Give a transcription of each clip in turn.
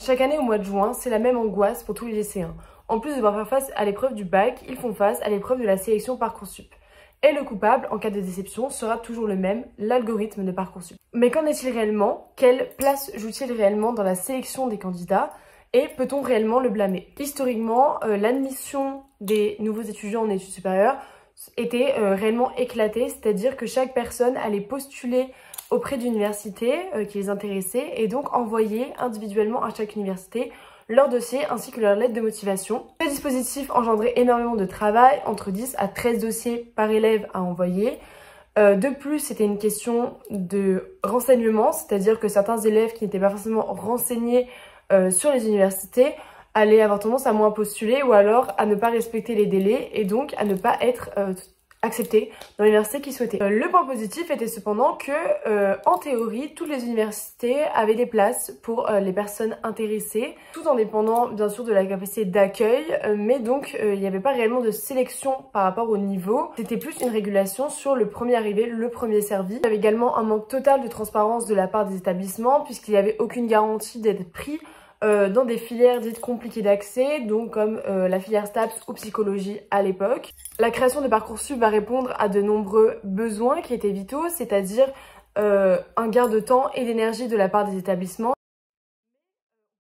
Chaque année au mois de juin, c'est la même angoisse pour tous les lycéens. En plus de devoir faire face à l'épreuve du bac, ils font face à l'épreuve de la sélection Parcoursup. Et le coupable, en cas de déception, sera toujours le même, l'algorithme de Parcoursup. Mais qu'en est-il réellement? Quelle place joue-t-il réellement dans la sélection des candidats? Et peut-on réellement le blâmer? Historiquement, l'admission des nouveaux étudiants en études supérieures était réellement éclatée, c'est-à-dire que chaque personne allait postuler auprès d'universités qui les intéressaient et donc envoyer individuellement à chaque université leur dossier ainsi que leur lettre de motivation. Ce dispositif engendrait énormément de travail, entre 10 à 13 dossiers par élève à envoyer. De plus, c'était une question de renseignement, c'est-à-dire que certains élèves qui n'étaient pas forcément renseignés sur les universités allaient avoir tendance à moins postuler ou alors à ne pas respecter les délais et donc à ne pas être acceptés dans l'université qu'ils souhaitaient. Le point positif était cependant que, en théorie, toutes les universités avaient des places pour les personnes intéressées, tout en dépendant bien sûr de la capacité d'accueil, mais donc il n'y avait pas réellement de sélection par rapport au niveau. C'était plus une régulation sur le premier arrivé, le premier servi. Il y avait également un manque total de transparence de la part des établissements, puisqu'il n'y avait aucune garantie d'être pris dans des filières dites compliquées d'accès, donc comme la filière STAPS ou psychologie à l'époque. La création de Parcoursup va répondre à de nombreux besoins qui étaient vitaux, c'est-à-dire un gain de temps et d'énergie de la part des établissements.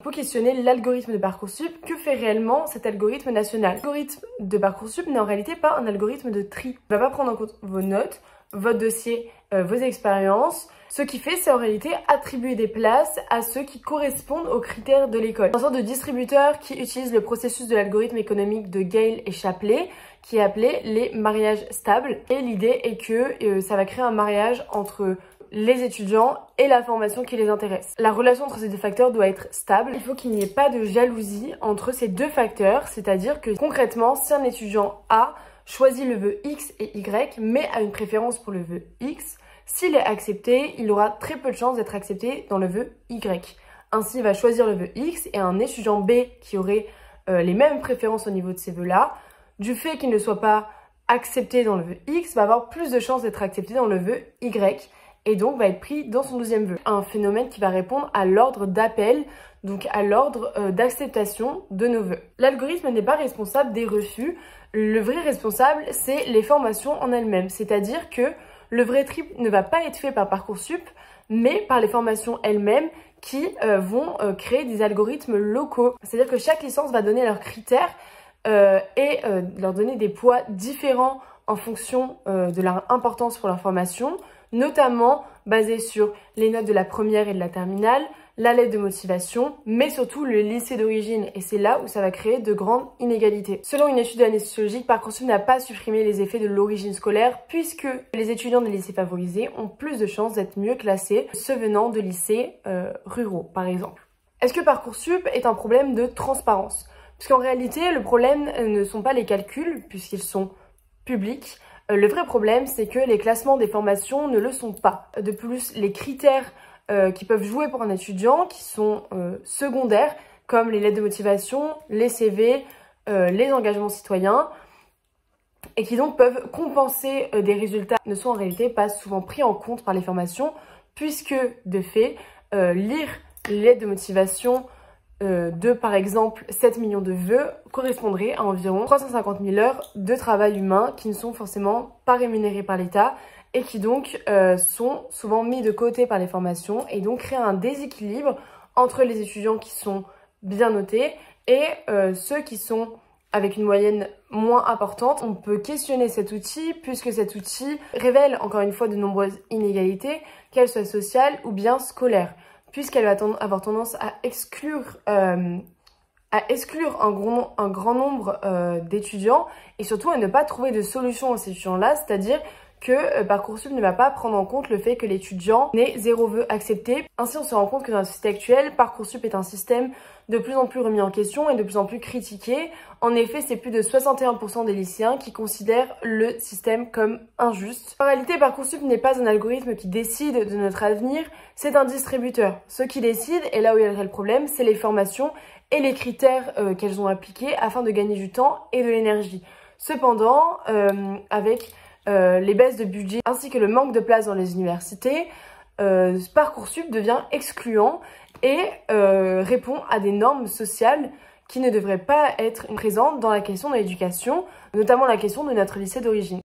On peut questionner l'algorithme de Parcoursup. Que fait réellement cet algorithme national? L'algorithme de Parcoursup n'est en réalité pas un algorithme de tri. Il ne va pas prendre en compte vos notes, votre dossier, vos expériences. Ce qu'il fait, c'est en réalité attribuer des places à ceux qui correspondent aux critères de l'école. Une sorte de distributeur qui utilise le processus de l'algorithme économique de Gale et Shapley, qui est appelé les mariages stables. Et l'idée est que ça va créer un mariage entre les étudiants et la formation qui les intéresse. La relation entre ces deux facteurs doit être stable. Il faut qu'il n'y ait pas de jalousie entre ces deux facteurs, c'est-à-dire que concrètement, si un étudiant A choisit le vœu X et Y, mais a une préférence pour le vœu X, s'il est accepté, il aura très peu de chances d'être accepté dans le vœu Y. Ainsi, il va choisir le vœu X et un étudiant B qui aurait les mêmes préférences au niveau de ces vœux-là, du fait qu'il ne soit pas accepté dans le vœu X, va avoir plus de chances d'être accepté dans le vœu Y et donc va être pris dans son deuxième vœu. Un phénomène qui va répondre à l'ordre d'appel, donc à l'ordre d'acceptation de nos vœux. L'algorithme n'est pas responsable des refus. Le vrai responsable, c'est les formations en elles-mêmes, c'est-à-dire que le vrai tri ne va pas être fait par Parcoursup, mais par les formations elles-mêmes qui vont créer des algorithmes locaux. C'est-à-dire que chaque licence va donner leurs critères et leur donner des poids différents en fonction de leur importance pour leur formation, notamment basés sur les notes de la première et de la terminale, la lettre de motivation, mais surtout le lycée d'origine. Et c'est là où ça va créer de grandes inégalités. Selon une étude de l'année sociologique, Parcoursup n'a pas supprimé les effets de l'origine scolaire puisque les étudiants des lycées favorisés ont plus de chances d'être mieux classés, ceux venant de lycées ruraux, par exemple. Est-ce que Parcoursup est un problème de transparence? Puisqu'en réalité, le problème ne sont pas les calculs, puisqu'ils sont publics. Le vrai problème, c'est que les classements des formations ne le sont pas. De plus, les critères qui peuvent jouer pour un étudiant, qui sont secondaires, comme les lettres de motivation, les CV, les engagements citoyens, et qui donc peuvent compenser des résultats, ne sont en réalité pas souvent pris en compte par les formations, puisque de fait, lire les lettres de motivation de par exemple 7 millions de vœux correspondrait à environ 350 000 heures de travail humain qui ne sont forcément pas rémunérées par l'État et qui donc sont souvent mis de côté par les formations et donc créent un déséquilibre entre les étudiants qui sont bien notés et ceux qui sont avec une moyenne moins importante. On peut questionner cet outil puisque cet outil révèle encore une fois de nombreuses inégalités, qu'elles soient sociales ou bien scolaires, puisqu'elle va avoir tendance à exclure un grand nombre d'étudiants et surtout à ne pas trouver de solution à ces étudiants-là, c'est-à-dire que Parcoursup ne va pas prendre en compte le fait que l'étudiant n'ait 0 vœu accepté. Ainsi, on se rend compte que dans la société actuelle, Parcoursup est un système de plus en plus remis en question et de plus en plus critiqué. En effet, c'est plus de 61% des lycéens qui considèrent le système comme injuste. En réalité, Parcoursup n'est pas un algorithme qui décide de notre avenir, c'est un distributeur. Ce qui décide, et là où il y a le problème, c'est les formations et les critères qu'elles ont appliqués afin de gagner du temps et de l'énergie. Cependant, avec les baisses de budget ainsi que le manque de place dans les universités, Parcoursup devient excluant et répond à des normes sociales qui ne devraient pas être présentes dans la question de l'éducation, notamment la question de notre lycée d'origine.